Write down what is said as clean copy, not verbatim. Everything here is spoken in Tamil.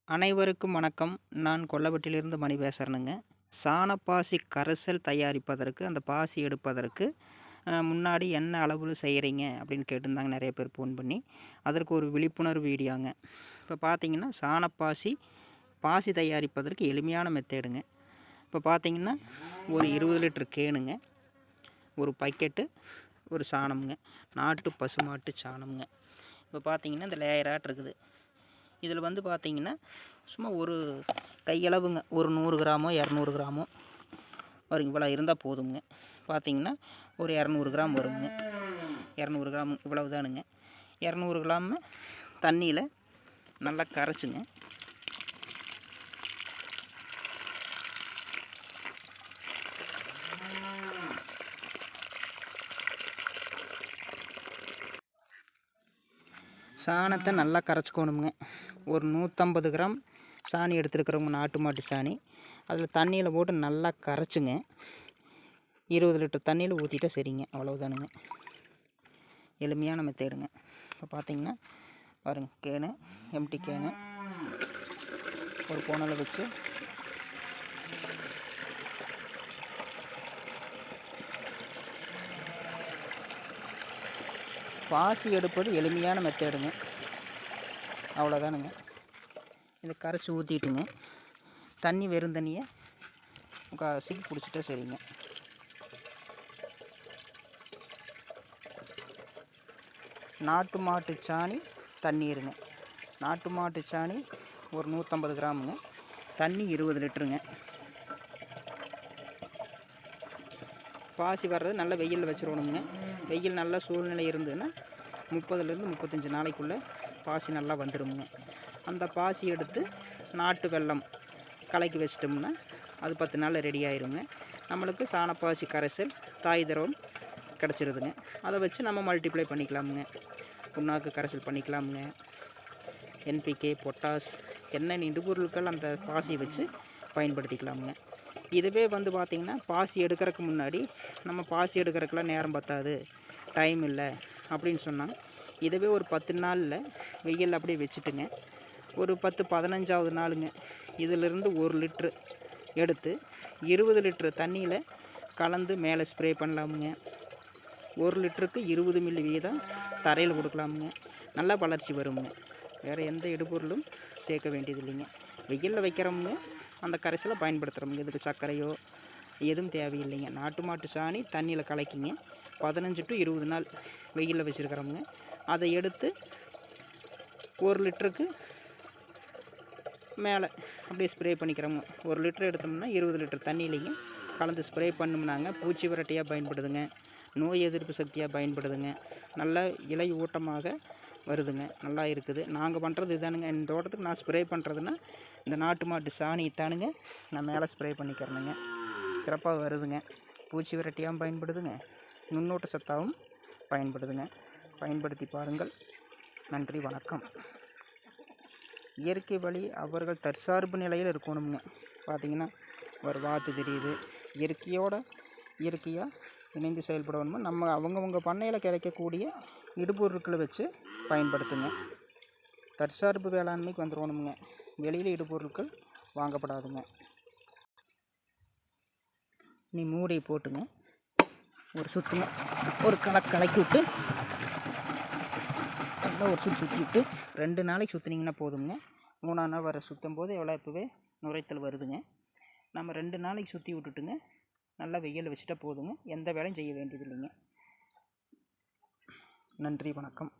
அனைவருக்கும் வணக்கம். நான் கொல்லப்பட்டியிலிருந்து மணி பேசுகிறேனுங்க. சாணப்பாசி கரைசல் தயாரிப்பதற்கு அந்த பாசி எடுப்பதற்கு முன்னாடி என்ன அளவில் செய்கிறீங்க அப்படின்னு கேட்டிருந்தாங்க நிறைய பேர் ஃபோன் பண்ணி. அதற்கு ஒரு விழிப்புணர்வு வீடியோங்க. இப்போ பார்த்தீங்கன்னா பாசி தயாரிப்பதற்கு எளிமையான மெத்தேடுங்க. இப்போ பார்த்தீங்கன்னா ஒரு 20 லிட்டர் கேனுங்க, ஒரு பக்கெட்டு, ஒரு சாணமுங்க, நாட்டு பசுமாட்டு சாணமுங்க. இப்போ பார்த்தீங்கன்னா இந்த லேயராட் இருக்குது. இதில் வந்து பார்த்திங்கன்னா சும்மா ஒரு கையளவுங்க, ஒரு 100 கிராமோ 200 கிராமோ வரும். இவ்வளோ இருந்தால் போதுங்க. பார்த்திங்கன்னா ஒரு 200 கிராம் வருங்க. 200 கிராம் இவ்வளவு தானுங்க. 200 கிராம் தண்ணியில் நல்லா கரைச்சிங்க. சாணத்தை நல்லா கரைச்சிக்கணுங்க. ஒரு 150 கிராம் சாணி எடுத்துருக்குறவங்க, நாட்டு மாட்டு சாணி, அதில் தண்ணியில் போட்டு நல்லா கரைச்சிங்க. 20 லிட்டர் தண்ணியில் ஊற்றிட்டா சரிங்க. அவ்வளோதானுங்க. எளிமையான மெத்தேடுங்க. இப்போ பார்த்தீங்கன்னா பாருங்க, கேனு, எம்டி கேனு ஒரு கோணலை வச்சு பாசி எடுப்பது எளிமையான மெத்தேடுங்க. அவ்வளோதானுங்க. இதை கரைச்சி ஊற்றிட்டுங்க. தண்ணி வெறும் தண்ணியை முக்கால்வாசிக்கு பிடிச்சிட்டா சரிங்க. நாட்டு மாட்டு சாணி தண்ணீருங்க. நாட்டு மாட்டு சாணி ஒரு 150 கிராமுங்க. தண்ணி 20 லிட்டருங்க. பாசி வர்றது நல்லா வெயிலில் வச்சுருவணுங்க. வெயில் நல்ல சூழ்நிலை இருந்ததுன்னா 30லேருந்து 35 நாளைக்குள்ளே பாசி நல்லா வந்துடுங்க. அந்த பாசி எடுத்து நாட்டு வெல்லம் கலக்கி வச்சிட்டோம்னா அது 10 நாளில் ரெடி ஆயிருங்க. நம்மளுக்கு சாணப்பாசி கரைசல் தாய் திரவம் கிடச்சிருதுங்க. அதை வச்சு நம்ம மல்டிப்ளை பண்ணிக்கலாமுங்க. புண்ணாக்கு கரைசல் பண்ணிக்கலாமுங்க. என்பிகே, பொட்டாஸ், என்னென்ன இடுபொருட்கள் அந்த பாசி வச்சு பயன்படுத்திக்கலாமுங்க. இதுவே வந்து பார்த்திங்கன்னா பாசி எடுக்கிறதுக்கு முன்னாடி நம்ம பாசி எடுக்கிறதுக்கெலாம் நேரம் பத்தாது, டைம் இல்லை அப்படின்னு சொன்னாங்க. இதுவே ஒரு 10 நாளில் வெயில் அப்படியே வச்சுட்டுங்க, ஒரு 10-15வது நாளுங்க இதிலிருந்து 1 லிட்ரு எடுத்து 20 லிட்ரு தண்ணியில் கலந்து மேலே ஸ்ப்ரே பண்ணலாமுங்க. 1 லிட்டருக்கு 20 மில்லி வீதம் தரையில் கொடுக்கலாமுங்க. நல்லா வளர்ச்சி வருங்க. வேறு எந்த இடுபொருளும் சேர்க்க வேண்டியது இல்லைங்க. வெயிலில் வைக்கிறோமுங்க, அந்த கரைசலை பயன்படுத்துகிறோமுங்க. இதுக்கு சர்க்கரையோ எதுவும் தேவையில்லைங்க. நாட்டு மாட்டு சாணி தண்ணியில் கலக்கிங்க 15 to 20 நாள் வெயிலில் வச்சுருக்கிறோமுங்க. அதை எடுத்து 1 லிட்டருக்கு மேலே அப்படியே ஸ்ப்ரே பண்ணிக்கிறோங்க. 1 லிட்டர் எடுத்தோம்னா 20 லிட்டர் தண்ணியிலைங்க கலந்து ஸ்ப்ரே பண்ணோம்னாங்க பூச்சி விரட்டியாக பயன்படுதுங்க, நோய் எதிர்ப்பு சக்தியாக பயன்படுதுங்க, நல்ல இலை ஊட்டமாக வருதுங்க. நல்லா இருக்குது. நாங்கள் பண்ணுறது இதானுங்க. இந்த தோட்டத்துக்கு நான் ஸ்ப்ரே பண்ணுறதுன்னா இந்த நாட்டு மாட்டு சாணி தானுங்க நான் மேலே ஸ்ப்ரே பண்ணிக்கிறேனுங்க. சிறப்பாக வருதுங்க. பூச்சி விரட்டியாகவும் பயன்படுதுங்க, நுண்ணூட்ட சத்தாகவும் பயன்படுதுங்க. பயன்படுத்தி பாருங்கள். நன்றி, வணக்கம். இயற்கை வழி அவர்கள் தற்சார்பு நிலையில் இருக்கணுங்க. பார்த்திங்கன்னா ஒரு வாத்து தெரியுது. இயற்கையாக இணைந்து செயல்படணுமோ நம்ம அவங்கவுங்க பண்ணையில் கிடைக்கக்கூடிய இடுபொருட்களை வச்சு பயன்படுத்துங்க. தற்சார்பு வேளாண்மைக்கு வந்துடணுமுங்க. வெளியில் இடுபொருட்கள் வாங்கப்படாதுங்க. நீ மூடி போட்டுங்க, ஒரு சுற்றுங்க, ஒரு கலக்கி விட்டு நல்லா ஒரு சுற்றி விட்டு 2 நாளைக்கு சுற்றினீங்கன்னா போதுங்க. 3ஆம் நாள் வர சுற்றும் போது எவ்வளோ இப்போவே நுரைத்தல் வருதுங்க. நம்ம 2 நாளைக்கு சுற்றி விட்டுட்டுங்க நல்லா வெயில் வச்சுட்டா போதுங்க. எந்த வேலையும் செய்ய வேண்டியது இல்லைங்க. நன்றி, வணக்கம்.